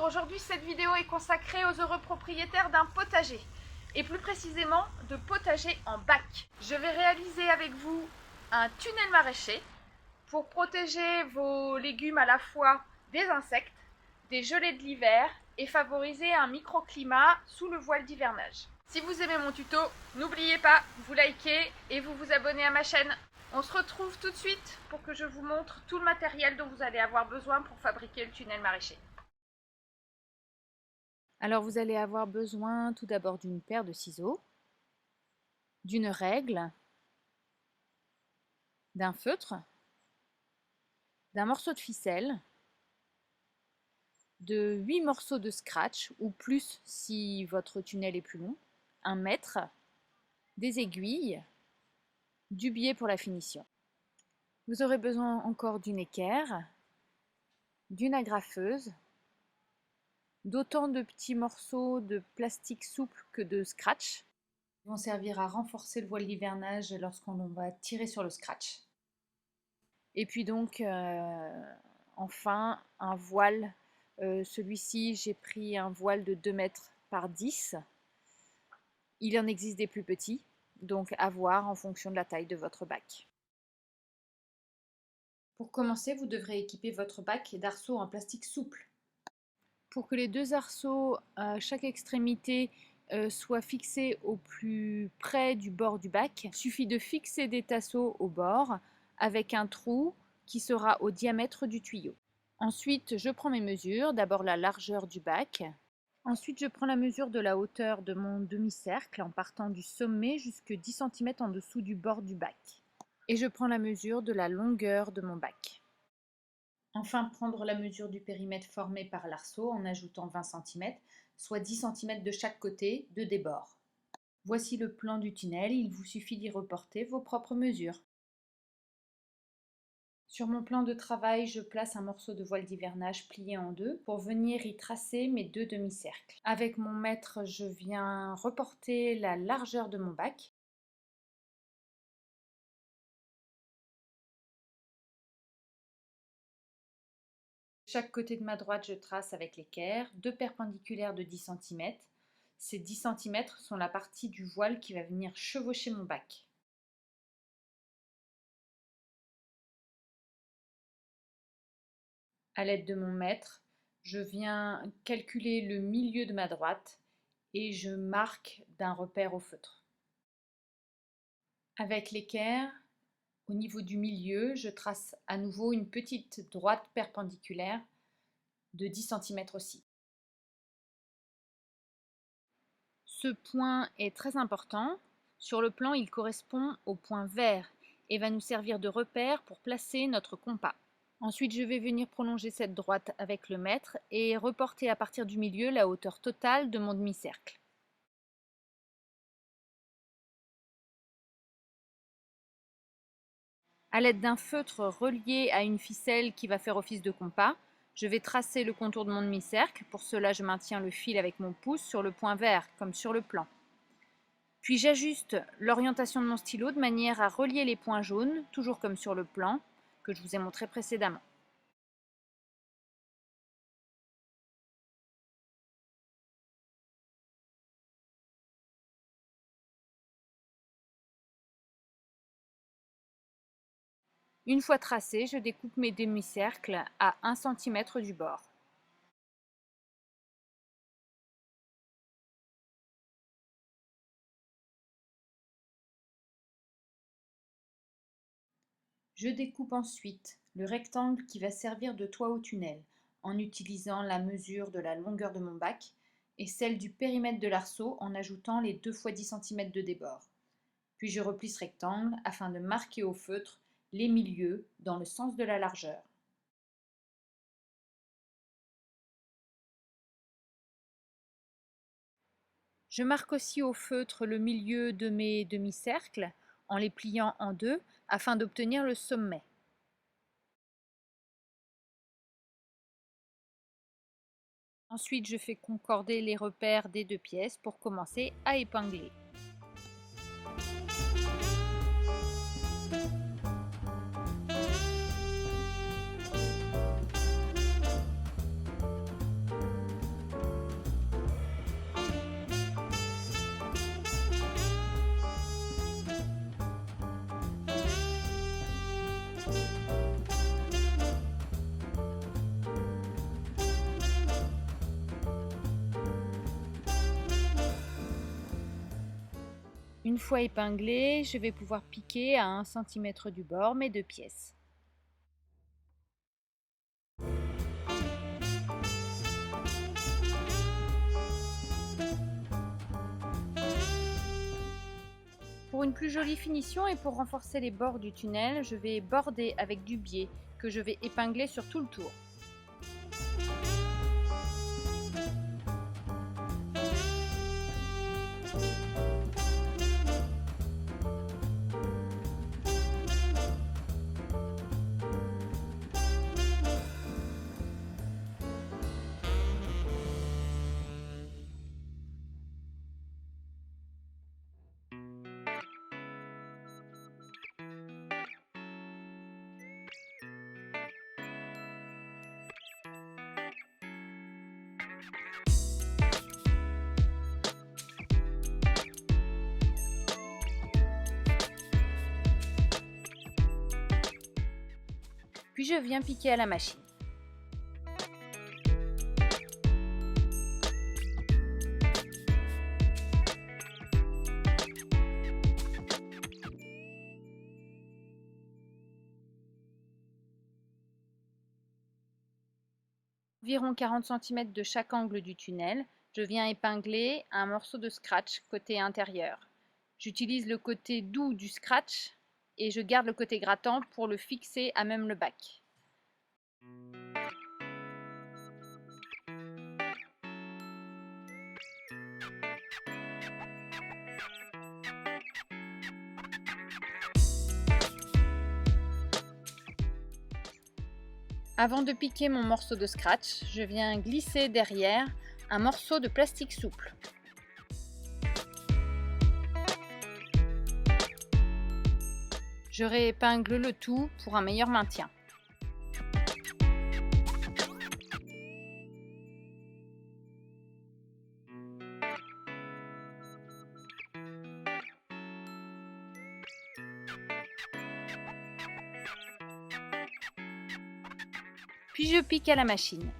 Bonjour, aujourd'hui cette vidéo est consacrée aux heureux propriétaires d'un potager et plus précisément de potager en bac. Je vais réaliser avec vous un tunnel maraîcher pour protéger vos légumes à la fois des insectes, des gelées de l'hiver et favoriser un microclimat sous le voile d'hivernage. Si vous aimez mon tuto, n'oubliez pas, vous likez et vous vous abonnez à ma chaîne. On se retrouve tout de suite pour que je vous montre tout le matériel dont vous allez avoir besoin pour fabriquer le tunnel maraîcher. Alors vous allez avoir besoin tout d'abord d'une paire de ciseaux, d'une règle, d'un feutre, d'un morceau de ficelle, de 8 morceaux de scratch ou plus si votre tunnel est plus long, un mètre, des aiguilles, du biais pour la finition. Vous aurez besoin encore d'une équerre, d'une agrafeuse, d'autant de petits morceaux de plastique souple que de scratch. Ils vont servir à renforcer le voile d'hivernage lorsqu'on va tirer sur le scratch. Et puis donc, enfin, un voile. Celui-ci, j'ai pris un voile de 2 mètres par 10. Il en existe des plus petits, donc à voir en fonction de la taille de votre bac. Pour commencer, vous devrez équiper votre bac d'arceaux en plastique souple. Pour que les deux arceaux à chaque extrémité soient fixés au plus près du bord du bac, il suffit de fixer des tasseaux au bord avec un trou qui sera au diamètre du tuyau. Ensuite, je prends mes mesures, d'abord la largeur du bac. Ensuite, je prends la mesure de la hauteur de mon demi-cercle en partant du sommet jusqu'à 10 cm en dessous du bord du bac. Et je prends la mesure de la longueur de mon bac. Enfin, prendre la mesure du périmètre formé par l'arceau en ajoutant 20 cm, soit 10 cm de chaque côté de débord. Voici le plan du tunnel, il vous suffit d'y reporter vos propres mesures. Sur mon plan de travail, je place un morceau de voile d'hivernage plié en deux pour venir y tracer mes deux demi-cercles. Avec mon mètre, je viens reporter la largeur de mon bac. Chaque côté de ma droite, je trace avec l'équerre, deux perpendiculaires de 10 cm. Ces 10 cm sont la partie du voile qui va venir chevaucher mon bac. À l'aide de mon mètre, je viens calculer le milieu de ma droite et je marque d'un repère au feutre. Avec l'équerre, au niveau du milieu, je trace à nouveau une petite droite perpendiculaire de 10 cm aussi. Ce point est très important. Sur le plan, il correspond au point vert et va nous servir de repère pour placer notre compas. Ensuite, je vais venir prolonger cette droite avec le mètre et reporter à partir du milieu la hauteur totale de mon demi-cercle. À l'aide d'un feutre relié à une ficelle qui va faire office de compas, je vais tracer le contour de mon demi-cercle. Pour cela, je maintiens le fil avec mon pouce sur le point vert, comme sur le plan. Puis j'ajuste l'orientation de mon stylo de manière à relier les points jaunes, toujours comme sur le plan que je vous ai montré précédemment. Une fois tracé, je découpe mes demi-cercles à 1 cm du bord. Je découpe ensuite le rectangle qui va servir de toit au tunnel en utilisant la mesure de la longueur de mon bac et celle du périmètre de l'arceau en ajoutant les 2 fois 10 cm de débord. Puis je replie ce rectangle afin de marquer au feutre les milieux dans le sens de la largeur. Je marque aussi au feutre le milieu de mes demi-cercles en les pliant en deux afin d'obtenir le sommet. Ensuite, je fais concorder les repères des deux pièces pour commencer à épingler. Une fois épinglé, je vais pouvoir piquer à 1 cm du bord mes 2 pièces. Pour une plus jolie finition et pour renforcer les bords du tunnel, je vais border avec du biais que je vais épingler sur tout le tour. Puis je viens piquer à la machine. Environ 40 cm de chaque angle du tunnel, je viens épingler un morceau de scratch côté intérieur. J'utilise le côté doux du scratch et je garde le côté grattant pour le fixer à même le bac. Avant de piquer mon morceau de scratch, je viens glisser derrière un morceau de plastique souple. Je réépingle le tout pour un meilleur maintien. Puis je pique à la machine.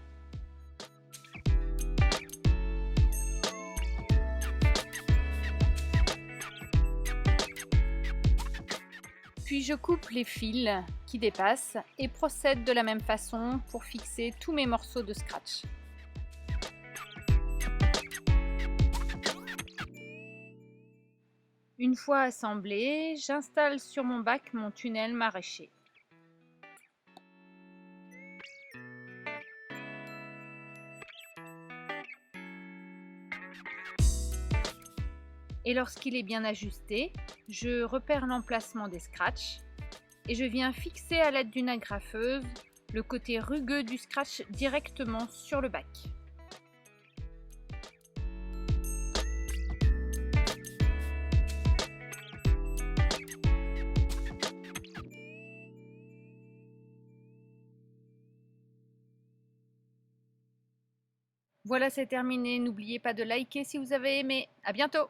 Puis je coupe les fils qui dépassent et procède de la même façon pour fixer tous mes morceaux de scratch. Une fois assemblé, j'installe sur mon bac mon tunnel maraîcher. Et lorsqu'il est bien ajusté, je repère l'emplacement des scratchs et je viens fixer à l'aide d'une agrafeuse le côté rugueux du scratch directement sur le bac. Voilà, c'est terminé. N'oubliez pas de liker si vous avez aimé. À bientôt!